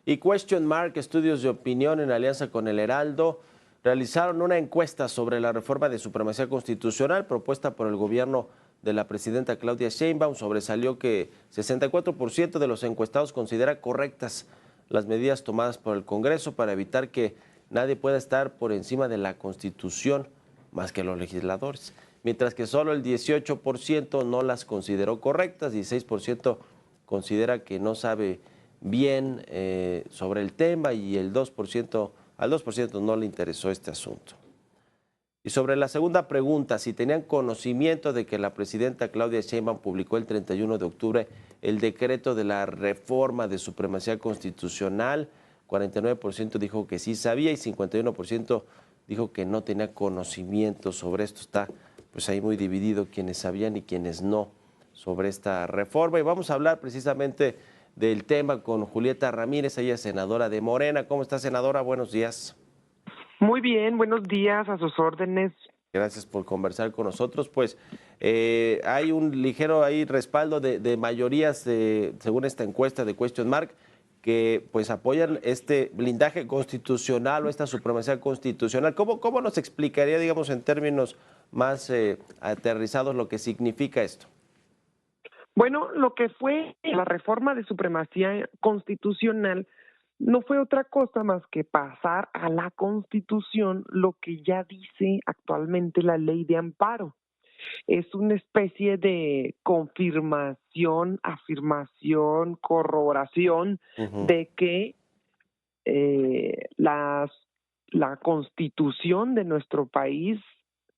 Y Question Mark, estudios de opinión en alianza con el Heraldo, realizaron una encuesta sobre la reforma de supremacía constitucional propuesta por el gobierno de la presidenta Claudia Sheinbaum. Sobresalió que 64% de los encuestados considera correctas las medidas tomadas por el Congreso para evitar que nadie pueda estar por encima de la Constitución más que los legisladores, mientras que solo el 18% no las consideró correctas, 16% considera que no sabe bien sobre el tema y al 2% no le interesó este asunto. Y sobre la segunda pregunta, si tenían conocimiento de que la presidenta Claudia Sheinbaum publicó el 31 de octubre el decreto de la reforma de supremacía constitucional, 49% dijo que sí sabía y 51% dijo que no tenía conocimiento sobre esto. Está pues ahí muy dividido quienes sabían y quienes no sobre esta reforma. Y vamos a hablar precisamente del tema con Julieta Ramírez, ella es senadora de Morena. ¿Cómo está, senadora? Buenos días. Muy bien, buenos días, a sus órdenes. Gracias por conversar con nosotros. Pues hay un ligero ahí respaldo de mayorías, según esta encuesta de Question Mark, que pues apoyan este blindaje constitucional o esta supremacía constitucional. ¿Cómo nos explicaría, digamos, en términos más aterrizados lo que significa esto? Bueno, lo que fue la reforma de supremacía constitucional no fue otra cosa más que pasar a la Constitución lo que ya dice actualmente la ley de amparo. Es una especie de confirmación, afirmación, corroboración de que la Constitución de nuestro país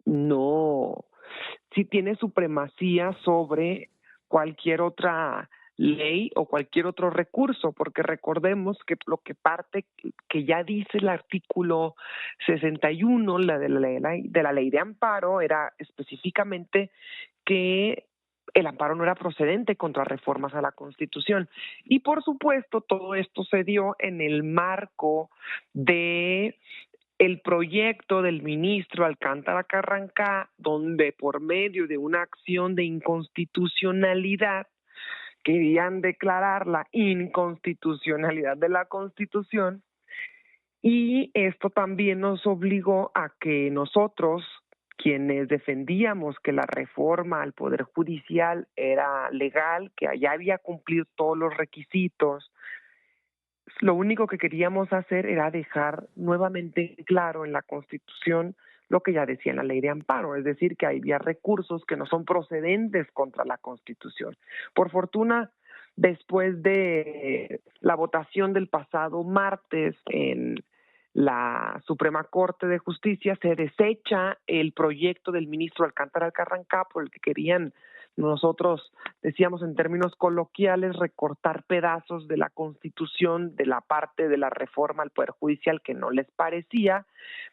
no, sí tiene supremacía sobre cualquier otra ley o cualquier otro recurso, porque recordemos que lo que parte, que ya dice el artículo 61 de la ley de amparo, era específicamente que el amparo no era procedente contra reformas a la Constitución. Y por supuesto, todo esto se dio en el marco de el proyecto del ministro Alcántara Carrancá, donde por medio de una acción de inconstitucionalidad querían declarar la inconstitucionalidad de la Constitución, y esto también nos obligó a que nosotros, quienes defendíamos que la reforma al Poder Judicial era legal, que ya había cumplido todos los requisitos, lo único que queríamos hacer era dejar nuevamente claro en la Constitución lo que ya decía en la ley de amparo, es decir, que había recursos que no son procedentes contra la Constitución. Por fortuna, después de la votación del pasado martes en la Suprema Corte de Justicia, se desecha el proyecto del ministro Alcántara Carrancá por el que querían, nosotros decíamos en términos coloquiales, recortar pedazos de la Constitución, de la parte de la reforma al Poder Judicial que no les parecía.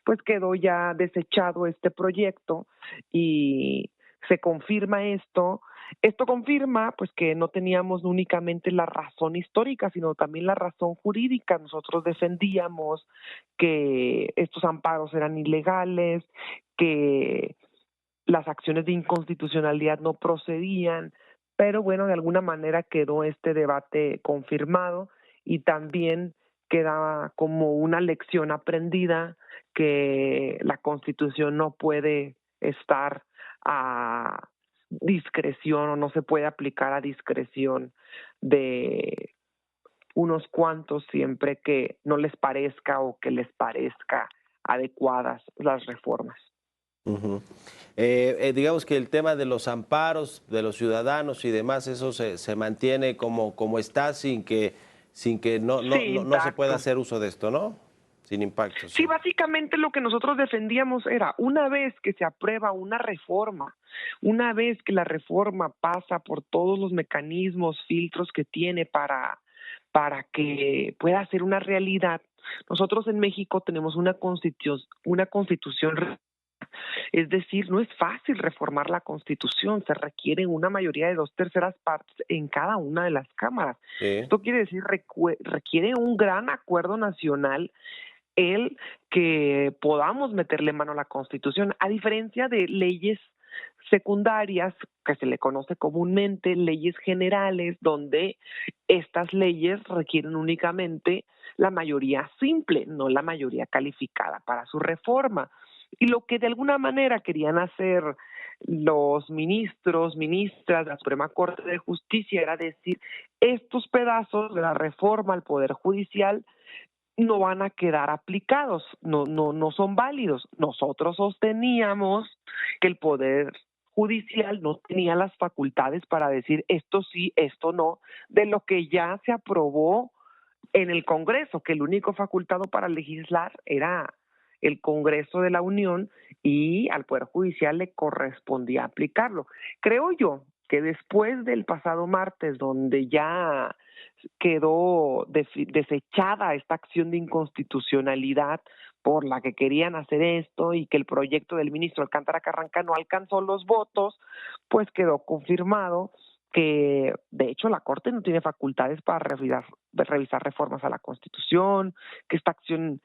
Pues quedó ya desechado este proyecto y se confirma esto. Esto confirma pues que no teníamos únicamente la razón histórica, sino también la razón jurídica. Nosotros defendíamos que estos amparos eran ilegales, que las acciones de inconstitucionalidad no procedían, pero bueno, de alguna manera quedó este debate confirmado y también queda como una lección aprendida que la Constitución no puede estar a discreción o no se puede aplicar a discreción de unos cuantos siempre que no les parezca o que les parezca adecuadas las reformas. Uh-huh. Digamos que el tema de los amparos de los ciudadanos y demás, eso se mantiene como está sin que no se pueda hacer uso de esto, ¿no? Sin impacto. Sí, básicamente lo que nosotros defendíamos era, una vez que se aprueba una reforma, una vez que la reforma pasa por todos los mecanismos, filtros que tiene para que pueda ser una realidad, nosotros en México tenemos una constitución. Es decir, no es fácil reformar la Constitución, se requiere una mayoría de 2/3 partes en cada una de las cámaras. Sí. Esto quiere decir requiere un gran acuerdo nacional el que podamos meterle mano a la Constitución, a diferencia de leyes secundarias, que se le conoce comúnmente leyes generales, donde estas leyes requieren únicamente la mayoría simple, no la mayoría calificada para su reforma. Y lo que de alguna manera querían hacer los ministros, ministras de la Suprema Corte de Justicia era decir, estos pedazos de la reforma al Poder Judicial no van a quedar aplicados, no son válidos. Nosotros sosteníamos que el Poder Judicial no tenía las facultades para decir esto sí, esto no, de lo que ya se aprobó en el Congreso, que el único facultado para legislar era el Congreso de la Unión y al Poder Judicial le correspondía aplicarlo. Creo yo que después del pasado martes, donde ya quedó desechada esta acción de inconstitucionalidad por la que querían hacer esto y que el proyecto del ministro Alcántara Carranca no alcanzó los votos, pues quedó confirmado que de hecho la Corte no tiene facultades para revisar reformas a la Constitución, que esta acción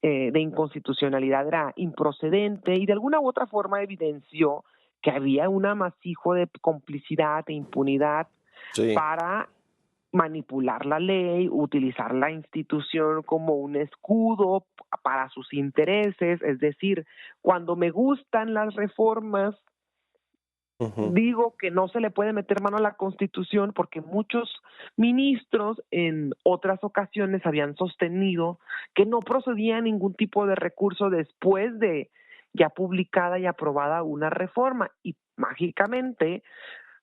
de inconstitucionalidad era improcedente y de alguna u otra forma evidenció que había un amasijo de complicidad e impunidad Sí. para manipular la ley, utilizar la institución como un escudo para sus intereses, es decir, cuando me gustan las reformas, digo que no se le puede meter mano a la Constitución porque muchos ministros en otras ocasiones habían sostenido que no procedía ningún tipo de recurso después de ya publicada y aprobada una reforma y mágicamente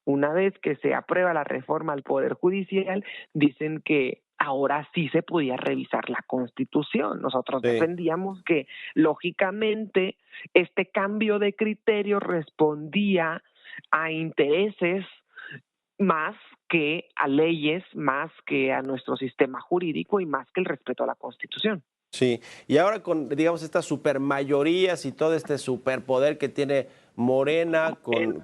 una vez que se aprueba la reforma al Poder Judicial, dicen que ahora sí se podía revisar la Constitución. Nosotros Sí. defendíamos que, lógicamente, este cambio de criterio respondía a intereses más que a leyes, más que a nuestro sistema jurídico y más que el respeto a la Constitución. Sí, y ahora con, digamos, estas supermayorías y todo este superpoder que tiene Morena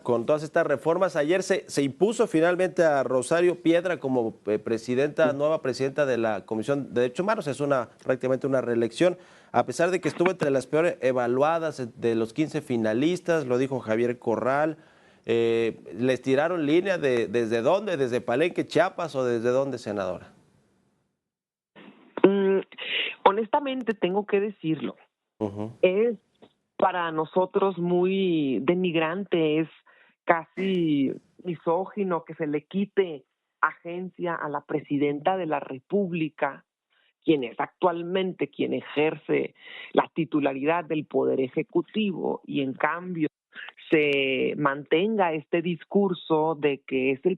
con todas estas reformas, ayer se impuso finalmente a Rosario Piedra como nueva presidenta de la Comisión de Derechos Humanos, es prácticamente una reelección, a pesar de que estuvo entre las peores evaluadas de los 15 finalistas, lo dijo Javier Corral, les tiraron línea ¿desde dónde? ¿Desde Palenque, Chiapas o desde dónde, senadora? Honestamente tengo que decirlo, es para nosotros muy denigrante, es casi misógino que se le quite agencia a la presidenta de la República, quien es actualmente quien ejerce la titularidad del Poder Ejecutivo, y en cambio se mantenga este discurso de que es el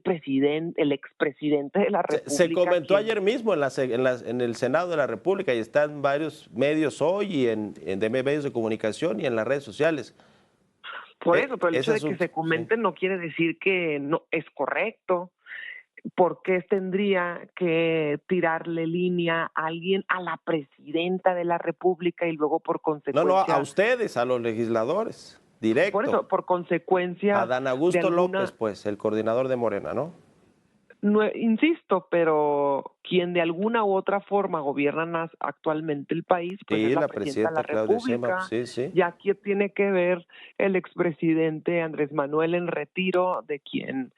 expresidente de la República. Se comentó ayer mismo en el Senado de la República y está en varios medios hoy y en medios de comunicación y en las redes sociales. Por eso, pero el hecho de que se comente no quiere decir que no es correcto. ¿Por qué tendría que tirarle línea a alguien, a la presidenta de la República y luego por consecuencia? No, a ustedes, a los legisladores, directo. Por eso, por consecuencia. A Dan Augusto López, pues, el coordinador de Morena, ¿no? No, insisto, pero quien de alguna u otra forma gobierna actualmente el país, pues sí, es la presidenta de la Claudia República. Sheinbaum, sí. Y aquí tiene que ver el expresidente Andrés Manuel en retiro, de quien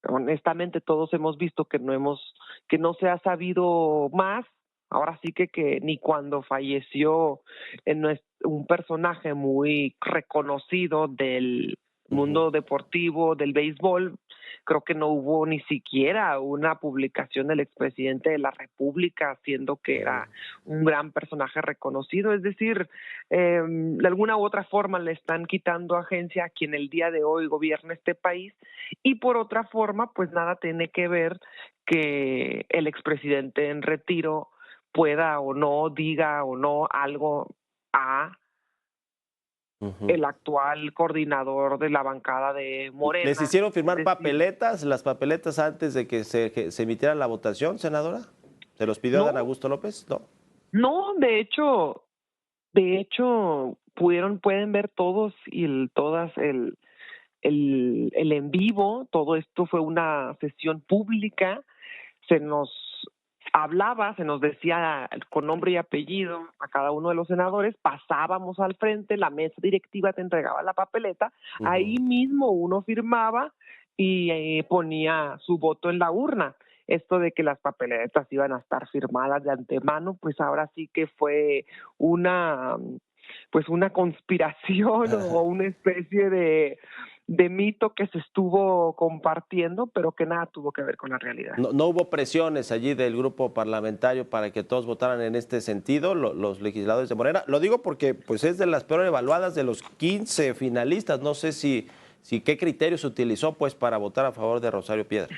honestamente todos hemos visto que no se ha sabido más. Ahora sí que ni cuando falleció un personaje muy reconocido del mundo deportivo, del béisbol, creo que no hubo ni siquiera una publicación del expresidente de la República, siendo que era un gran personaje reconocido. Es decir, de alguna u otra forma le están quitando agencia a quien el día de hoy gobierna este país, y por otra forma, pues nada tiene que ver que el expresidente en retiro pueda o no, diga o no algo a el actual coordinador de la bancada de Morena. ¿Les hicieron firmar las papeletas antes de que se emitiera la votación, senadora? ¿Se los pidió Dan Augusto López? No, de hecho, pueden ver todos y todas el en vivo. Todo esto fue una sesión pública. Se nos hablaba, se nos decía con nombre y apellido a cada uno de los senadores, pasábamos al frente, la mesa directiva te entregaba la papeleta, ahí mismo uno firmaba y ponía su voto en la urna. Esto de que las papeletas iban a estar firmadas de antemano, pues ahora sí que fue una conspiración o una especie de mito que se estuvo compartiendo, pero que nada tuvo que ver con la realidad. No hubo presiones allí del grupo parlamentario para que todos votaran en este sentido, los legisladores de Morena. Lo digo porque pues es de las peor evaluadas de los 15 finalistas. No sé si qué criterio se utilizó pues para votar a favor de Rosario Piedra.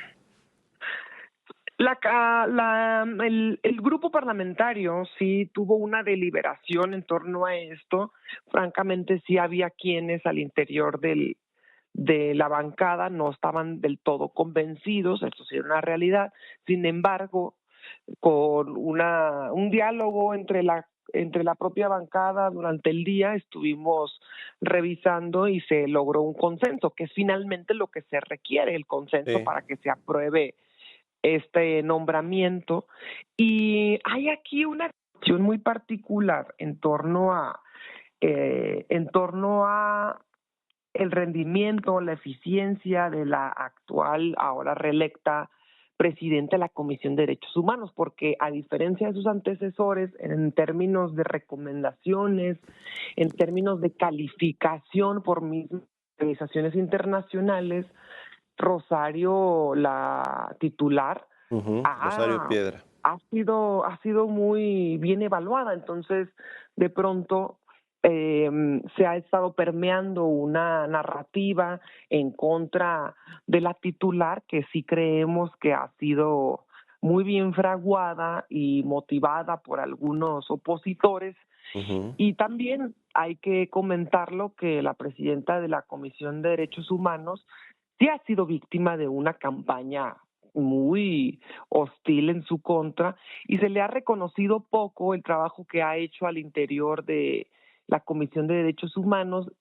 El grupo parlamentario sí tuvo una deliberación en torno a esto. Francamente, sí había quienes al interior de la bancada no estaban del todo convencidos, esto sí era una realidad. Sin embargo, con un diálogo entre la propia bancada durante el día estuvimos revisando y se logró un consenso, que es finalmente lo que se requiere, el consenso para que se apruebe este nombramiento. Y hay aquí una cuestión muy particular en torno a el rendimiento, la eficiencia de la actual, ahora reelecta presidenta de la Comisión de Derechos Humanos, porque a diferencia de sus antecesores, en términos de recomendaciones, en términos de calificación por mismas organizaciones internacionales, Rosario, la titular, Rosario Piedra, ha sido muy bien evaluada. Entonces, de pronto se ha estado permeando una narrativa en contra de la titular que sí creemos que ha sido muy bien fraguada y motivada por algunos opositores. Y también hay que comentarlo que la presidenta de la Comisión de Derechos Humanos sí ha sido víctima de una campaña muy hostil en su contra y se le ha reconocido poco el trabajo que ha hecho al interior de la Comisión de Derechos Humanos,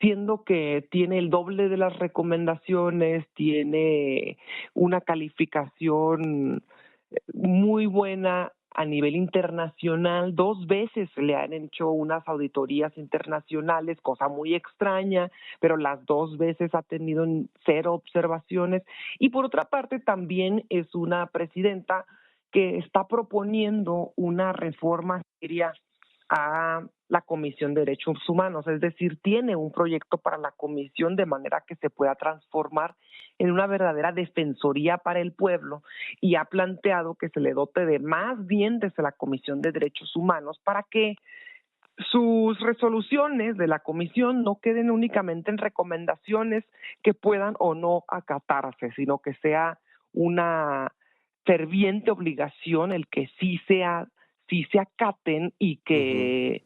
siendo que tiene el doble de las recomendaciones, tiene una calificación muy buena a nivel internacional. 2 veces le han hecho unas auditorías internacionales, cosa muy extraña, pero las 2 veces ha tenido 0 observaciones. Y por otra parte también es una presidenta que está proponiendo una reforma seria a la Comisión de Derechos Humanos, es decir, tiene un proyecto para la comisión de manera que se pueda transformar en una verdadera defensoría para el pueblo y ha planteado que se le dote de más dientes a la Comisión de Derechos Humanos para que sus resoluciones de la comisión no queden únicamente en recomendaciones que puedan o no acatarse, sino que sea una ferviente obligación el que sí se acaten y que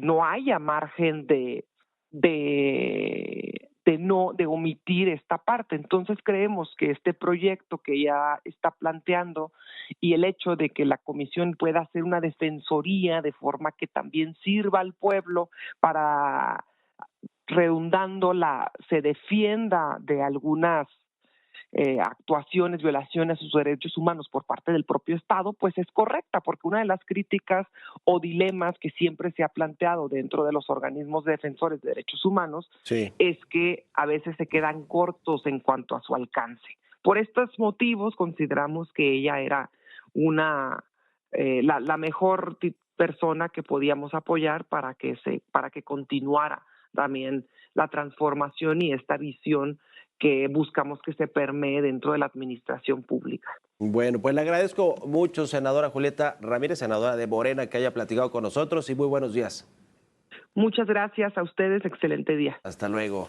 no haya margen de omitir esta parte. Entonces creemos que este proyecto que ella está planteando y el hecho de que la comisión pueda hacer una defensoría de forma que también sirva al pueblo para se defienda de algunas actuaciones, violaciones a sus derechos humanos por parte del propio Estado, pues es correcta, porque una de las críticas o dilemas que siempre se ha planteado dentro de los organismos defensores de derechos humanos es que a veces se quedan cortos en cuanto a su alcance. Por estos motivos consideramos que ella era la mejor persona que podíamos apoyar para que continuara también la transformación y esta visión que buscamos que se permee dentro de la administración pública. Bueno, pues le agradezco mucho, senadora Julieta Ramírez, senadora de Morena, que haya platicado con nosotros y muy buenos días. Muchas gracias a ustedes, excelente día. Hasta luego.